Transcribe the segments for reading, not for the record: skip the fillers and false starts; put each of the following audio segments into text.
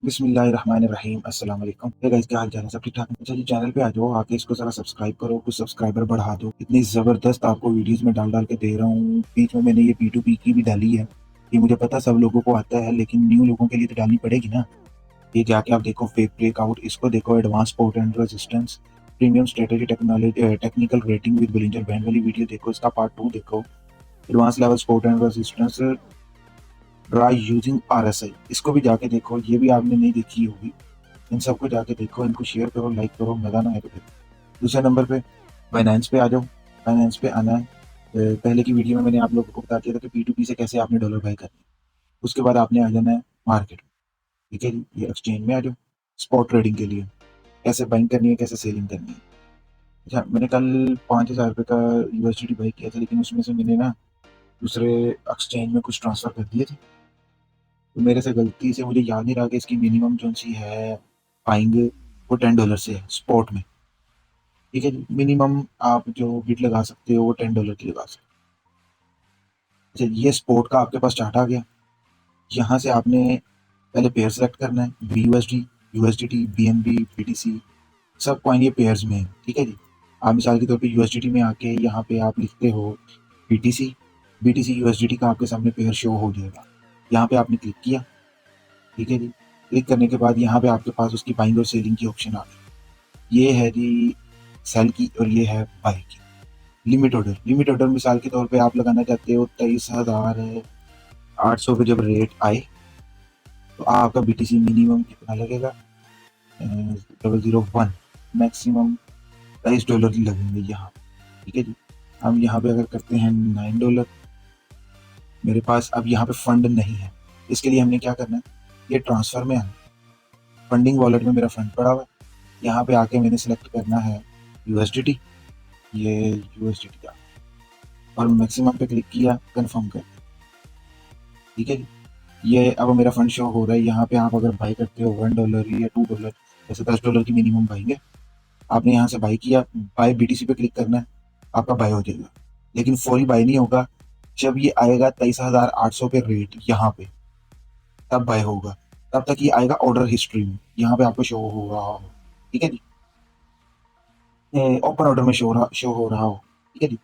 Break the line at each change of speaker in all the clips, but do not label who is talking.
बिस्मिल्लाहिर्रहमानिर्रहीम अस्सलाम वालेकुम। हे गाइस, क्या हाल चाल है? सब ठीक ठाक? अच्छा जी, चैनल पे आ जाओ, आके इसको जरा सब्सक्राइब करो, कुछ सब्सक्राइबर बढ़ा दो। इतनी जबरदस्त आपको वीडियोस में डाल डाल के दे रहा हूँ। बीच में मैंने ये P2P की भी डाली है। ये मुझे पता सब लोगों को आता है, लेकिन न्यू लोगों के लिए तो डालनी पड़ेगी ना। ये जाके आप देखो, फेक ब्रेकआउट, इसको देखो, advance port and resistance, premium strategy, technology, technical rating with Bollinger band वाली वीडियो देखो, इसका पार्ट 2 देखो। Advance level port and resistance dry using RSI, इसको भी जाके देखो। ये भी आपने नहीं देखी होगी। इन सबको जाके देखो, इनको शेयर करो, लाइक करो, मजा ना आए तो देखो। दूसरे नंबर पे बाइनेंस पे आ जाओ। बाइनेंस पे आना है। पहले की वीडियो में मैंने आप लोगों को बता दिया था कि P2P से कैसे आपने डॉलर बाई करनी है। उसके बाद आपने आ जाना है मार्केट में। ठीक है जी, ये एक्सचेंज में आ जाओ। स्पॉट ट्रेडिंग के लिए कैसे बाइंग करनी है, कैसे सेलिंग करनी है। अच्छा, मैंने कल 5,000 रुपये का USDT बाई किया था, लेकिन उसमें से मैंने ना दूसरे एक्सचेंज में कुछ ट्रांसफर कर दिए थे। तो मेरे से गलती से मुझे याद नहीं रहा कि इसकी मिनिमम जो सी है बाइंग, वो $10 से है स्पॉट में। ठीक है जी, मिनिमम आप जो बिड लगा सकते हो वो $10 की लगा सकते हो। अच्छा, ये स्पोर्ट का आपके पास चार्ट आ गया। यहाँ से आपने पहले पेयर सेलेक्ट करना है। BUSD, USDT, BNB, BTC, सब कॉइन ये पेयर्स में है। ठीक है जी। आप मिसाल के तौर पे USDT में आके यहाँ पे आप लिखते हो BTC। BTC USDT का आपके सामने पेयर शो हो जाएगा। यहाँ पे आपने क्लिक किया। ठीक है जी। क्लिक करने के बाद यहाँ पे आपके पास उसकी बाइंग और सेलिंग की ऑप्शन आ गई। ये है जी सेल की, और ये है बाई की। लिमिट ऑर्डर मिसाल के तौर पे आप लगाना चाहते हो 23,800 पे जब रेट आए तो आपका BTC मिनिमम कितना लगेगा? 001। मैक्सिमम $23 ही लगेंगे यहाँ। ठीक है जी। हम यहाँ पे अगर करते हैं $9, मेरे पास अब यहाँ पे फंड नहीं है। इसके लिए हमने क्या करना है, ये ट्रांसफर में आना। फंडिंग वॉलेट में मेरा फंड पड़ा हुआ है। यहाँ पे आके मैंने सेलेक्ट करना है USDT, ये USDT का, और मैक्सिमम पे क्लिक किया, कंफर्म कर। ठीक है जी। ये अब मेरा फंड शो हो रहा है। यहाँ पे आप अगर बाई करते हो $1 या $2, जैसे $10 की मिनिमम बाइंग है, आपने यहाँ से बाई किया, बाय BTC पे क्लिक करना है, आपका बाय हो जाएगा। लेकिन फौरी बाय नहीं होगा। जब ये आएगा 23,800 पे रेट यहाँ पे, तब बाय होगा। तब तक ये आएगा ऑर्डर हिस्ट्री में, यहाँ पे आपको शो हो रहा हो। ठीक है जी। ओपन ऑर्डर में शो हो रहा हो। ठीक है जी।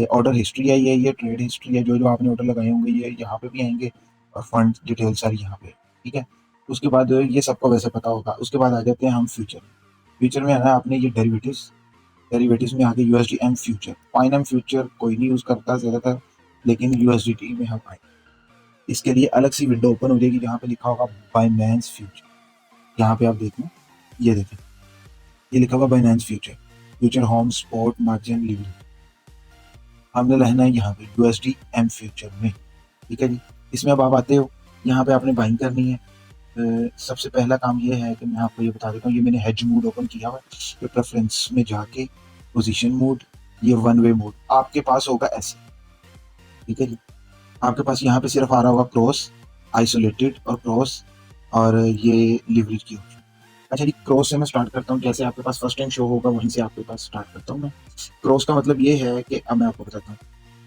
ऑर्डर हिस्ट्री है, ये ट्रेड हिस्ट्री है, जो जो आपने ऑर्डर लगाए होंगे ये यहाँ पे भी आएंगे, और फंड डिटेल सारी यहाँ पे। ठीक है। उसके बाद ये सबको वैसे पता होगा। उसके बाद आ जाते हैं हम फ्यूचर। फ्यूचर में आना आपने ये डेरिवेटिव्स। डेरिवेटिव्स में आगे USDM फ्यूचर। फाइनम फ्यूचर कोई नहीं यूज करता ज्यादातर, लेकिन USDT में हम आए। इसके लिए अलग सी विंडो ओपन हो जाएगी जहाँ पे लिखा होगा बाइनेंस फ्यूचर। यहाँ पे आप देखना, ये देखें, ये लिखा हुआ Binance future. Future home spot margin leverage. हमने रहना है यहाँ पे USDM फ्यूचर में। ठीक है जी। इसमें अब आप आते हो, यहाँ पे आपने बाइंग करनी है। सबसे पहला काम ये है कि मैं आपको ये बता देता हूँ, ये मैंने हेज मोड ओपन किया हुआ है। ये प्रेफरेंस में जाके पोजीशन मोड, ये वन वे मोड आपके पास होगा ऐसे। ठीक है जी। आपके पास यहाँ पे सिर्फ आ रहा होगा क्रॉस, आइसोलेटेड और क्रॉस, और ये लिवरेज की ऑप्शन। अच्छा जी, क्रॉस से मैं स्टार्ट करता हूँ। जैसे आपके पास फर्स्ट टाइम शो होगा वहीं से आपके पास स्टार्ट करता हूँ मैं। क्रॉस का मतलब ये है कि अब मैं आपको बताता हूँ।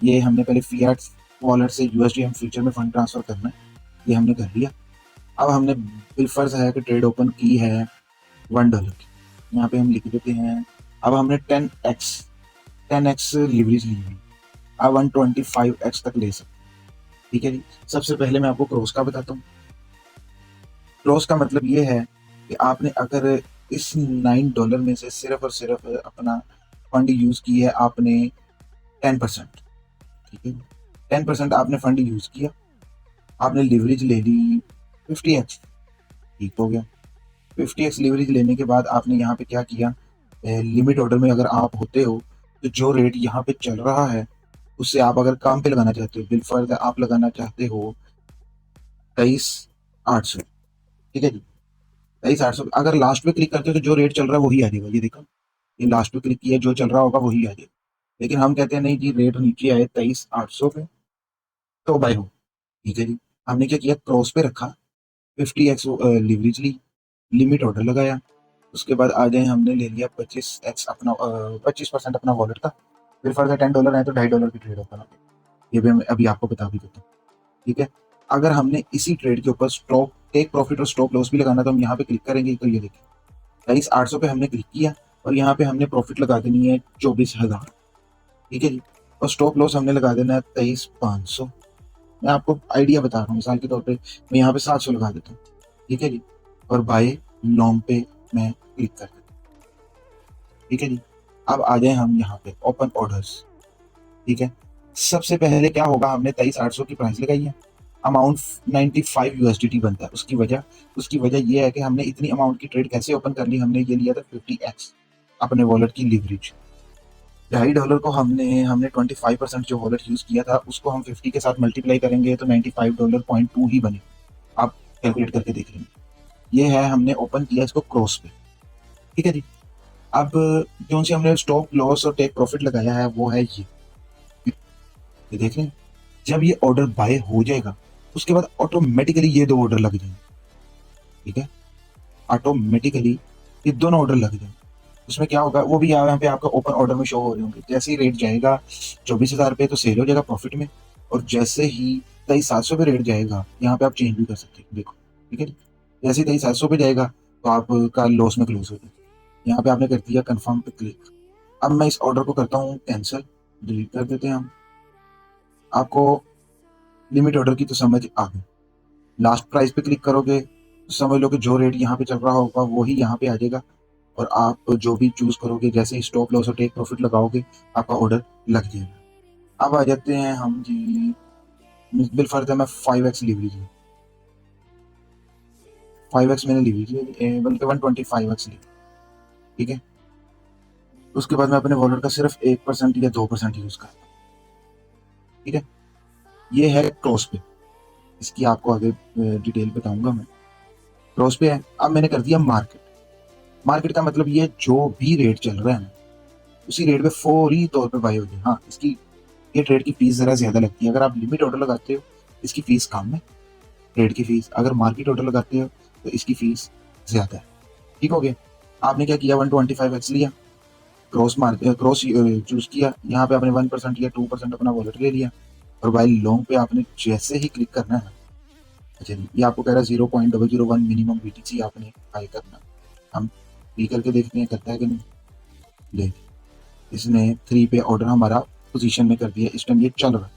ये हमने पहले फिएट वॉलेट से USDM फ्यूचर में फंड ट्रांसफर करना है, ये हमने कर लिया। अब हमने बिलफर्ज है कि ट्रेड ओपन की है $1 की, यहाँ पे हम लिख देते हैं। अब हमने 10x लिवरेज ली हुई, अब 125x तक ले सकते। ठीक है जी। सबसे पहले मैं आपको क्रॉस का बताता हूँ। क्रॉस का मतलब ये है कि आपने अगर इस $9 में से सिर्फ और सिर्फ अपना फंड यूज किया है आपने 10%। ठीक है। 10% आपने फंड यूज किया, आपने लिवरेज ले ली 50x। ठीक हो गया। 50x लिवरेज लेने के बाद आपने यहाँ पे क्या किया, लिमिट ऑर्डर में अगर आप होते हो तो जो रेट यहाँ पे चल रहा है उससे आप अगर काम पे लगाना चाहते हो, बिलफर्ज आप लगाना चाहते हो 23,800। ठीक है जी। 23,800 अगर लास्ट पे क्लिक करते हो तो जो रेट चल रहा है वही आ जाएगा। ये देखो, ये लास्ट पे क्लिक किया, जो चल रहा होगा वही आ जाएगा। लेकिन हम कहते हैं नहीं जी, रेट नीचे आए 23,800 पे तो बाय हो। ठीक है जी। हमने क्या किया, क्रॉस पे रखा, 50x लिवरेज ली, लिमिट ऑर्डर लगाया। उसके बाद आ जाए, हमने ले लिया 25x अपना 25% अपना वॉलेट का। फिर फर्दर $10 है तो $2.5 की ट्रेड ओपन हो गई। ये भी मैं अभी आपको बता भी देता हूँ। ठीक है। अगर हमने इसी ट्रेड के ऊपर स्टॉप टेक प्रॉफिट और स्टॉप लॉस भी लगाना तो हम यहाँ पे क्लिक करेंगे। तो ये देखिए 23,800 पे हमने क्लिक किया और यहाँ पे हमने प्रॉफिट लगा देनी है 24,000, ठीक है जी। और स्टॉप लॉस हमने लगा देना है 23,500। मैं आपको आइडिया बता रहा हूँ, मिसाल के तौर पे मैं यहाँ पे 700 लगा देता हूँ, ठीक है जी। और बाय लॉन्ग पे मैं क्लिक कर देता हूँ, ठीक है जी। अब आ जाए हम यहाँ पे ओपन ऑर्डर्स, ठीक है। सबसे पहले क्या होगा, हमने 23,800 की प्राइस लगाई है, अमाउंट 95 यूएसडीटी बनता है। उसकी वजह ये है कि हमने इतनी अमाउंट की ट्रेड कैसे ओपन कर ली, हमने ये लिया था 50x अपने वॉलेट की लीवरेज। $2.5 को हमने 25% जो वॉलेट यूज किया था उसको हम 50 के साथ मल्टीप्लाई करेंगे तो $95.2 ही बने। आप कैलकुलेट करके देख लेंगे। ये है, हमने ओपन किया इसको क्रॉस पे, ठीक है जी। अब जो सी हमने स्टॉप लॉस और टेक प्रॉफिट लगाया है वो है ये देख लें। जब ये ऑर्डर बाय हो जाएगा उसके बाद ऑटोमेटिकली ये 2 ऑर्डर लग जाएंगे, ठीक है। ऑटोमेटिकली ये दोनों ऑर्डर लग जाएंगे। उसमें क्या होगा वो भी यहाँ पे आपका ओपन ऑर्डर में शो हो रहे होंगे। जैसे ही रेट जाएगा 24,000 पे तो सेल हो जाएगा प्रॉफिट में, और जैसे ही 23,700 पे रेट जाएगा यहाँ पे आप चेंज भी कर सकते हैं, देखो, ठीक है। जैसे ही 23,700 पे जाएगा तो आपका लॉस में क्लोज हो जाएगा। यहाँ पे आपने कर दिया कंफर्म पे क्लिक। अब मैं इस ऑर्डर को करता हूँ कैंसिल, डिलीट कर देते हैं हम। आपको लिमिट ऑर्डर की तो समझ आ गई। लास्ट प्राइस पे क्लिक करोगे तो समझ लो कि जो रेट यहाँ पे चल रहा होगा वो ही यहाँ पे आ जाएगा, और आप जो भी चूज करोगे जैसे ही स्टॉप लॉस और टेक प्रॉफिट लगाओगे आपका ऑर्डर लग जाएगा। अब आ जाते हैं हम जी, बिल फर्ज है मैं 5x लीवरेज है, 5x मैंने लीवरेज बल्कि 125x ली, ठीक है। उसके बाद मैं अपने वॉलेट का सिर्फ 1% या 2% यूज करता हूँ, ठीक है। ये है क्रॉस पे, इसकी आपको आगे डिटेल बताऊंगा मैं। क्रॉस पे है। अब मैंने कर दिया मार्केट। मार्केट का मतलब ये जो भी रेट चल रहा है ना उसी रेट पे फौरी तौर पे बाय हो जाए। हाँ, इसकी ये ट्रेड की फीस जरा ज्यादा लगती है। अगर आप लिमिट ऑर्डर लगाते हो इसकी फीस कम है ट्रेड की फीस, अगर मार्केट ऑर्डर लगाते हो तो इसकी फीस ज्यादा है, ठीक हो गया। आपने क्या किया, 125x लिया, क्रॉस चूज किया, यहाँ पे आपने 1% या 2% अपना वॉलेट ले लिया, और बाय लॉन्ग पे आपने जैसे ही क्लिक करना है, अच्छा ये आपको कह रहा है 0.001 मिनिमम BTC आपने बाय करना। हम पी करके देखते हैं करता है कि नहीं। देख, इसने 3 पे ऑर्डर हमारा पोजीशन में कर दिया, इस टाइम ये चल रहा है,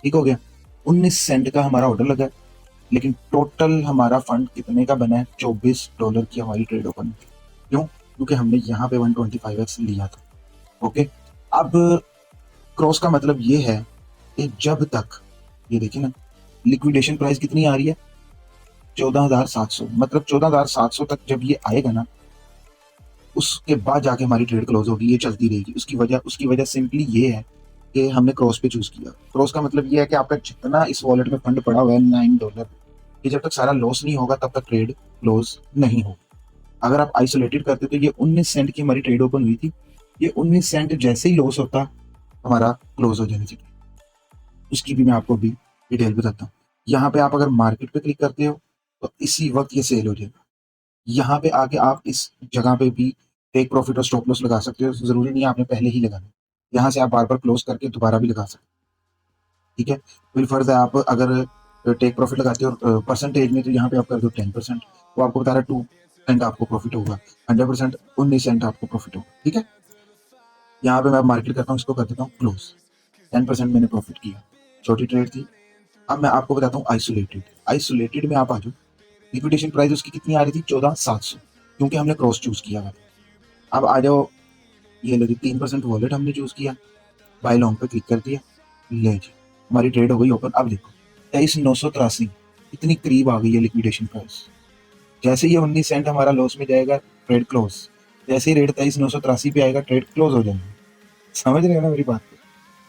ठीक हो गया। 19 सेंट का हमारा ऑर्डर लगा है, लेकिन टोटल हमारा फंड कितने का बना है, $24 की हमारी ट्रेड ओपन। क्यों? क्योंकि हमने यहाँ पे 125x लिया था, ओके। अब क्रॉस का मतलब ये है कि जब तक, ये देखिए ना, लिक्विडेशन प्राइस कितनी आ रही है 14,700, मतलब 14,700 तक जब ये आएगा ना उसके बाद जाके हमारी ट्रेड क्लोज होगी, ये चलती रहेगी। उसकी वजह सिंपली ये है कि हमने क्रॉस पे चूज किया। क्रॉस का मतलब ये है कि आपका जितना इस वॉलेट में फंड पड़ा हुआ है $9, ये जब तक सारा लॉस नहीं होगा तब तक ट्रेड क्लोज नहीं होगी। अगर आप आइसोलेटेड करते तो ये 19 सेंट की हमारी ट्रेड ओपन हुई थी, ये 19 सेंट जैसे ही लॉस होता हमारा क्लोज हो जानी चाहिए। उसकी भी मैं आपको भी डिटेल बताता हूँ। यहाँ पे आप अगर मार्केट पे क्लिक करते हो तो इसी वक्त ये सेल हो जाएगा। यहाँ पे आके आप इस जगह पे भी टेक प्रॉफिट और स्टॉप लॉस लगा सकते हो, जरूरी नहीं है आपने पहले ही लगाना। यहाँ से आप बार बार क्लोज करके दोबारा भी लगा सकते हो, ठीक है। फिर फर्ज है आप अगर टेक प्रॉफिट लगाते हो परसेंटेज में तो यहाँ पे आप कर दो 10%, वो आपको बता रहा है 2% आपको प्रॉफिट होगा, 100% 19 सेंट आपको प्रॉफिट होगा, ठीक है। यहाँ पे मैं मार्केट करता हूँ, इसको कर देता हूँ क्लोज। 10% मैंने प्रॉफिट किया, छोटी ट्रेड थी। अब मैं आपको बताता हूँ आइसोलेटेड। आइसोलेटेड में आप आ जाओ, लिक्विडेशन प्राइस उसकी कितनी आ रही थी 14,700, क्योंकि हमने क्रॉस चूज किया था। अब आ जाओ, ये लो जी 3% वॉलेट हमने चूज किया, बाय लॉन्ग पे क्लिक कर दिया, ले जी हमारी ट्रेड हो गई ओपन। अब देखो 23,983 इतनी करीब आ गई है लिक्विडेशन प्राइस। जैसे ये 19 सेंट हमारा लॉस में जाएगा ट्रेड क्लोज, जैसे ही रेट 23,983 पे आएगा ट्रेड क्लोज हो जाएगा। समझ रहे हो ना मेरी बात को?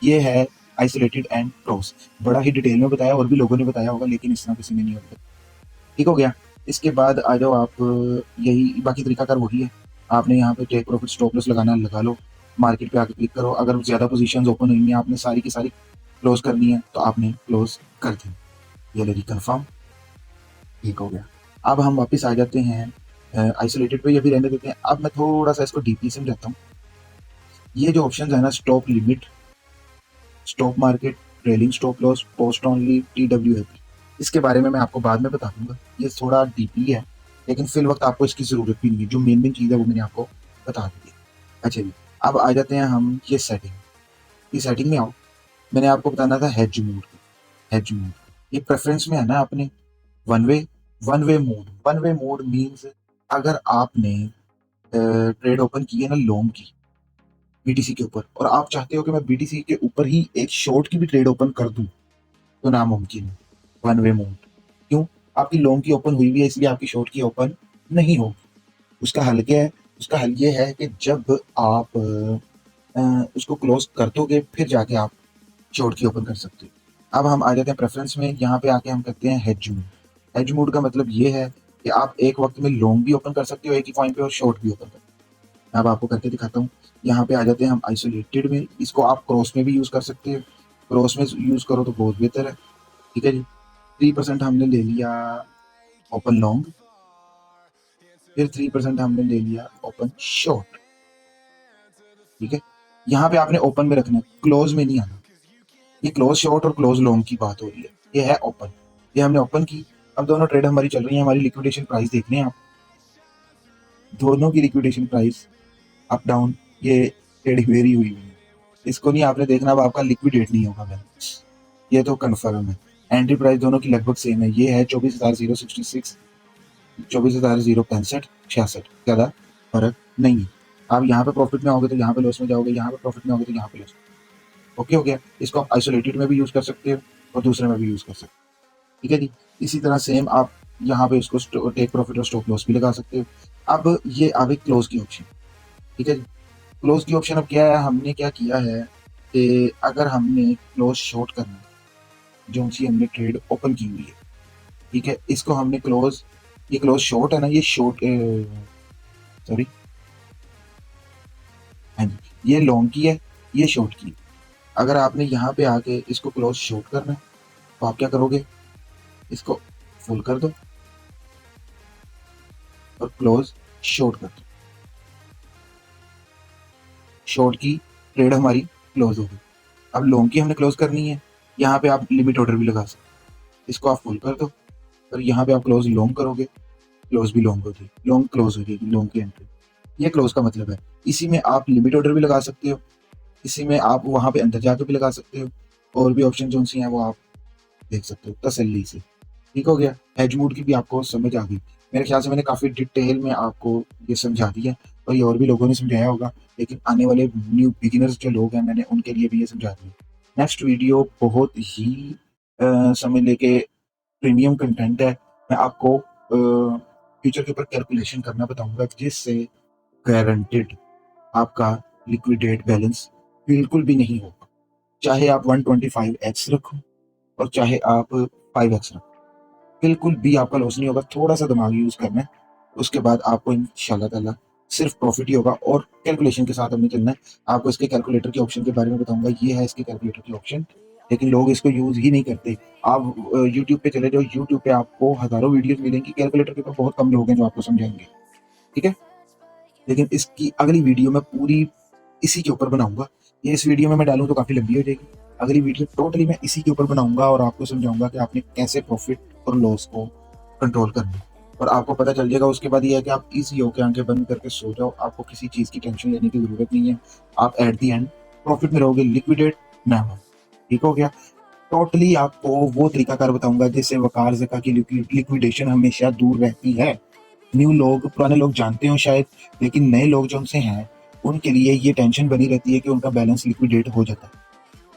ये है आइसोलेटेड एंड क्रॉस। बड़ा ही डिटेल में बताया, और भी लोगों ने बताया होगा लेकिन इस तरह किसी ने नहीं बताया, ठीक हो गया। इसके बाद आ जाओ आप, यही बाकी तरीकाकार वही है। आपने यहाँ पे टेक प्रॉफिट स्टॉप लॉस लगाना है, लगा लो। मार्केट पे आके क्लिक करो, अगर ज्यादा पोजीशंस ओपन हुई हैं आपने सारी की सारी क्लोज करनी है तो आपने क्लोज कर दी। ये लगी कंफर्म, ठीक हो गया। अब हम वापस आ जाते हैं आइसोलेटेड पे, या फिर रहने देते हैं। अब मैं थोड़ा सा इसको डीपली समझाता हूँ। ये जो ऑप्शन है ना, stop limit, stop market, trailing stop loss, post only, TWF, इसके बारे में मैं आपको बाद में बता दूंगा, ये थोड़ा डीपली है, लेकिन फिल वक्त आपको इसकी ज़रूरत भी नहीं है। जो मेन चीज़ है वो मैंने आपको बता दी है। अच्छा जी, अब आ जाते हैं हम ये सेटिंग में आओ। मैंने आपको बताना था हेज मोड ये प्रेफरेंस में है ना अपने one way one way mode means अगर आपने ट्रेड ओपन की है ना लॉन्ग की बीटीसी के ऊपर, और आप चाहते हो कि मैं बीटीसी के ऊपर ही एक शॉर्ट की भी ट्रेड ओपन कर दूं, तो नामुमकिन है वन वे मोड। क्यों? आपकी लॉन्ग की ओपन हुई हुई है, इसलिए आपकी शॉर्ट की ओपन नहीं होगी। उसका हल क्या है? उसका हल ये है कि जब आप उसको क्लोज कर दोगे फिर जाके आप शॉर्ट की ओपन कर सकते हो। अब हम आ जाते हैं प्रेफरेंस में, यहाँ पे आके हम करते हैं हेज मोड। हेज मोड का मतलब ये है कि आप एक वक्त में लॉन्ग भी ओपन कर सकते हो एक ही पॉइंट पे, और शॉर्ट भी ओपन कर सकते हो। अब आपको करके दिखाता हूँ। यहाँ पे आ जाते हैं हम आइसोलेटेड में, इसको आप क्रॉस में भी यूज कर सकते हो। क्रॉस में यूज करो तो बहुत बेहतर है। ठीक है जी, 3% हमने ले लिया ओपन लॉन्ग, फिर 3% हमने ले लिया ओपन शॉर्ट। ठीक है, यहाँ पे आपने ओपन में रखना है, क्लोज में नहीं आना। ये क्लोज शॉर्ट और क्लोज लॉन्ग की बात हो रही है, ये है ओपन। ये हमने ओपन की, अब दोनों ट्रेड हमारी चल रही है। हमारी लिक्विडेशन प्राइस देख लें आप, दोनों की लिक्विडेशन प्राइस अप डाउन ये ट्रेड वेरी हुई है। इसको नहीं आपने देखना, अब आपका लिक्विडेट नहीं होगा बैलेंस, ये तो कन्फर्म है। एंट्री प्राइस दोनों की लगभग सेम है, ये है 24,066, 24,065, 66, ज़्यादा फर्क नहीं है। आप यहाँ पे प्रॉफिट में आओगे तो यहाँ पे लॉस में जाओगे, यहाँ पे प्रॉफिट में आओगे तो यहाँ पे लॉस। ओके हो गया। इसको आप आइसोलेटेड में भी यूज़ कर सकते हो और दूसरे में भी यूज़ कर सकते हो। ठीक है जी, इसी तरह सेम आप यहाँ पे इसको टेक प्रॉफिट और स्टॉप लॉस भी लगा सकते हो। अब ये आ गई क्लोज की ऑप्शन। ठीक है जी, क्लोज की ऑप्शन अब क्या है, हमने क्या किया है कि अगर हमने क्लोज शॉर्ट करना है, जो सी हमने ट्रेड ओपन की हुई है, ठीक है, इसको हमने क्लोज, ये क्लोज शॉर्ट है ना, ये शॉर्ट सॉरी, हाँ जी, ये लॉन्ग की है, ये शॉर्ट की है। अगर आपने यहाँ पे आके इसको क्लोज शॉर्ट करना है तो आप क्या करोगे, इसको फुल कर दो और क्लोज शॉर्ट कर दो। शॉर्ट की ट्रेड हमारी क्लोज हो गई। अब लॉन्ग की हमने क्लोज करनी है, यहाँ पे आप लिमिट ऑर्डर भी लगा सकते हो। इसको आप फुल कर दो और यहाँ पे आप क्लोज लॉन्ग करोगे, क्लोज भी लॉन्ग हो जाएगी, लॉन्ग क्लोज हो जाएगी, लॉन्ग की एंट्री। ये क्लोज का मतलब है। इसी में आप लिमिट ऑर्डर भी लगा सकते हो, इसी में आप वहाँ पे अंदर जाकर भी लगा सकते हो, और भी ऑप्शन जो सी हैं वो आप देख सकते हो तसल्ली से। ठीक हो गया, हेज मोड की भी आपको समझ आ गई। मेरे ख्याल से मैंने काफ़ी डिटेल में आपको ये समझा दिया, और ये और भी लोगों ने समझाया होगा, लेकिन आने वाले न्यू बिगिनर्स जो लोग हैं मैंने उनके लिए भी ये समझा दिया। नेक्स्ट वीडियो बहुत ही समझ लेके प्रीमियम कंटेंट है। मैं आपको फ्यूचर के ऊपर कैलकुलेशन करना बताऊंगा, जिससे गारंटेड आपका लिक्विडेट बैलेंस बिल्कुल भी नहीं होगा, चाहे आप 125x रखो और चाहे आप 5x रखो, बिल्कुल भी आपका लॉस नहीं होगा। थोड़ा सा दिमाग यूज करना है, उसके बाद आपको इंशाल्लाह ताला सिर्फ प्रॉफिट ही होगा। और कैलकुलेशन के साथ हमें चलना है। आपको इसके कैलकुलेटर के ऑप्शन के बारे में बताऊंगा, ये है इसके कैलकुलेटर की ऑप्शन, लेकिन लोग इसको यूज ही नहीं करते। आप यूट्यूब पे चले जाओ, यूट्यूब पे आपको हजारों वीडियोस मिलेंगी, कैलकुलेटर के ऊपर बहुत कम लोग हैं जो आपको समझाएंगे। ठीक है, लेकिन इसकी अगली वीडियो में पूरी इसी के ऊपर बनाऊंगा। ये इस वीडियो में मैं डालूं तो काफी लंबी हो जाएगी, अगली वीडियो टोटली मैं इसी के ऊपर बनाऊंगा और आपको समझाऊंगा कि आपने कैसे प्रॉफिट और लॉस को कंट्रोल करना है। और आपको पता चल जाएगा। उसके बाद ये है कि आप इजी होकर आंखें बंद करके सो जाओ, आपको किसी चीज की टेंशन लेने की जरूरत नहीं है। आप एट दी एंड प्रॉफिट में रहोगे, लिक्विडेट ना हो। ठीक हो गया। टोटली आपको वो तरीकाकार बताऊंगा जिससे वकार ज़का की लिक्विडेशन हमेशा दूर रहती है। न्यू लोग, पुराने लोग जानते हो शायद, लेकिन नए लोग जो उनसे हैं उनके लिए ये टेंशन बनी रहती है कि उनका बैलेंस लिक्विडेट हो जाता है।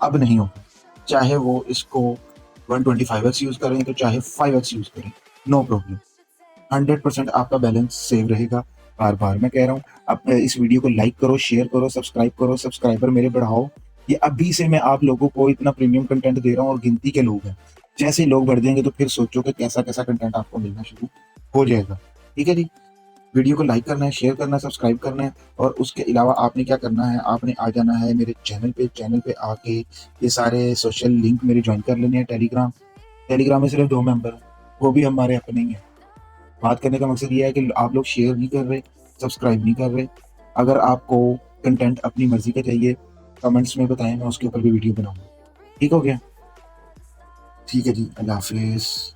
अब नहीं होगा, चाहे वो इसको 125x यूज करें तो चाहे 5x यूज करें, नो प्रॉब्लम। 100% आपका बैलेंस सेव रहेगा। बार बार मैं कह रहा हूँ, अब इस वीडियो को लाइक करो, शेयर करो, सब्सक्राइब करो, सब्सक्राइबर मेरे बढ़ाओ। ये अभी से मैं आप लोगों को इतना प्रीमियम कंटेंट दे रहा हूँ और गिनती के लोग हैं। जैसे ही लोग बढ़ जाएंगे तो फिर सोचो कि कैसा कैसा कंटेंट आपको मिलना शुरू हो जाएगा। ठीक है जी, वीडियो को लाइक करना है, शेयर करना है, सब्सक्राइब करना है, और उसके अलावा आपने क्या करना है, आपने आ जाना है मेरे चैनल पे आके ये सारे सोशल लिंक मेरे ज्वाइन कर लेने हैं। टेलीग्राम में सिर्फ 2 मेंबर हैं, वो भी हमारे अपने ही हैं। बात करने का मकसद ये है कि आप लोग शेयर नहीं कर रहे, सब्सक्राइब नहीं कर रहे। अगर आपको कंटेंट अपनी मर्जी का चाहिए, कमेंट्स में बताएं, मैं उसके ऊपर भी वीडियो बनाऊंगा। ठीक हो गया। ठीक है जी, अल्लाह हाफ़िज़।